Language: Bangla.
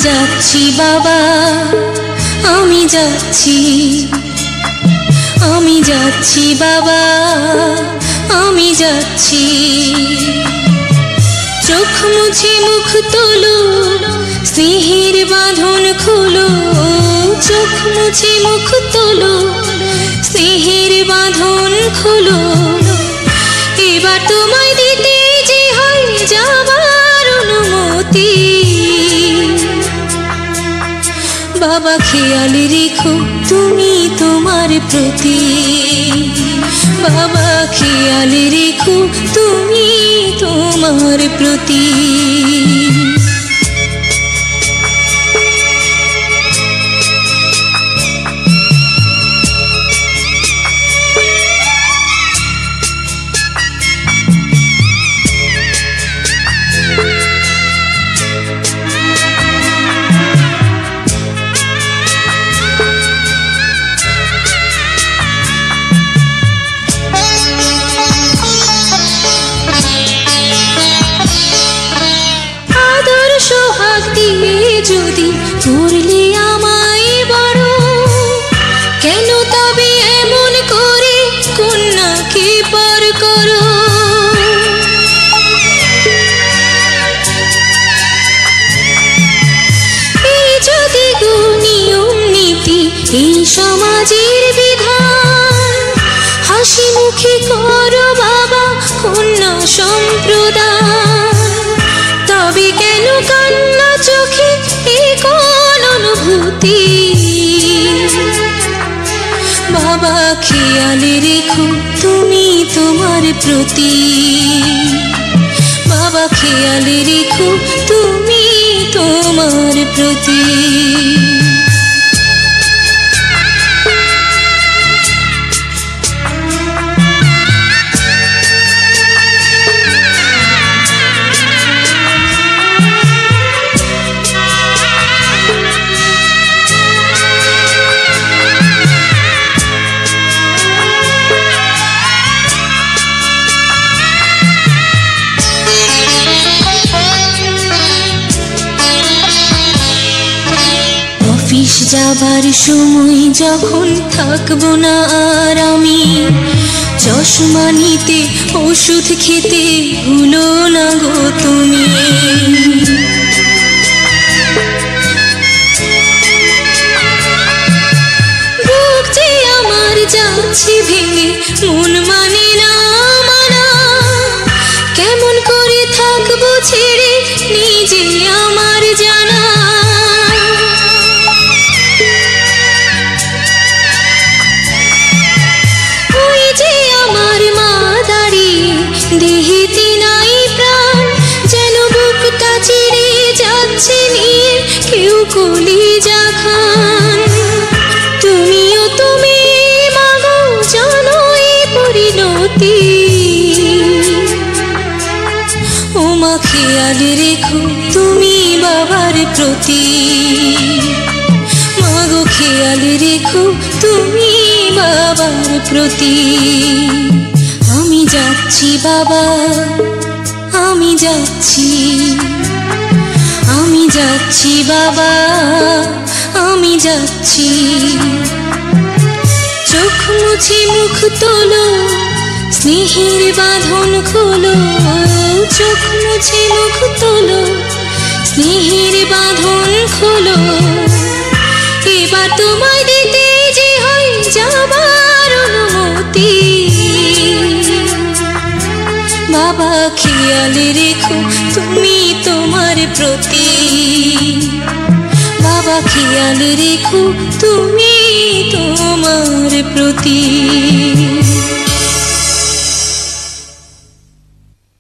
যাচ্ছি বাবা, আমি যাচ্ছি, আমি যাচ্ছি বাবা, আমি যাচ্ছি। চোখ মুছে মুখ তোলো, স্নেহের বাঁধন খোলো। চোখ মুছে মুখ তোলো, স্নেহের বাঁধন খোলো। এবার তোমায় দিতে যে হয় যাবার অনুমতি। বাবা খেয়াল রেখো তুমি তোমার প্রতি, বাবা খেয়াল রেখো তুমি তোমার প্রতি। যদি করলে আমায় বড়, কেন তবে এমন করে কন্যাকে পর করো? এই যদি নিয়ম নীতি, এই সমাজের বিধান, হাসি মুখে করো বাবা কন্যা সম্প্রদান। তবে কেন কান্না চোখে এই কোন অনুভূতি? বাবা খেয়াল রেখো তুমি তোমার প্রতি, বাবা খেয়াল রেখো তুমি তোমার প্রতি। অফিস যাবার সময় যখন থাকবো না আর আমি, চশমা নিতে ওষুধ খেতে ভুলো না গো তুমি। বুক যে আমার যাচ্ছে ভেঙে, মন মানে না মানা। কেমন করে থাকবো ছেড়ে নিজে আমার জানা। দেহেতে নাই প্রাণ, যেন বুকটা চিরে যাচ্ছে নিয়ে কেউ কলিজা খান। তুমিও তুমি মাগো জানো এই পরিণতি। ও মা খেয়াল রেখো তুমি বাবার প্রতি, মাগো খেয়াল রেখো তুমি বাবার প্রতি। আমি যাচ্ছি বাবা, আমি যাচ্ছি, আমি যাচ্ছি বাবা, আমি যাচ্ছি। চোখ মুছে মুখ তোলো, স্নেহের বাঁধন খোলো। চোখ মুছে মুখ তোলো, স্নেহের বাঁধন খোলো। এবার তোমায় দিতে যে হয় যাবার অনুমতি। বাবা খেয়াল রেখো তুমি তোমার প্রতি, বাবা খেয়াল রেখো তুমি তোমার প্রতি।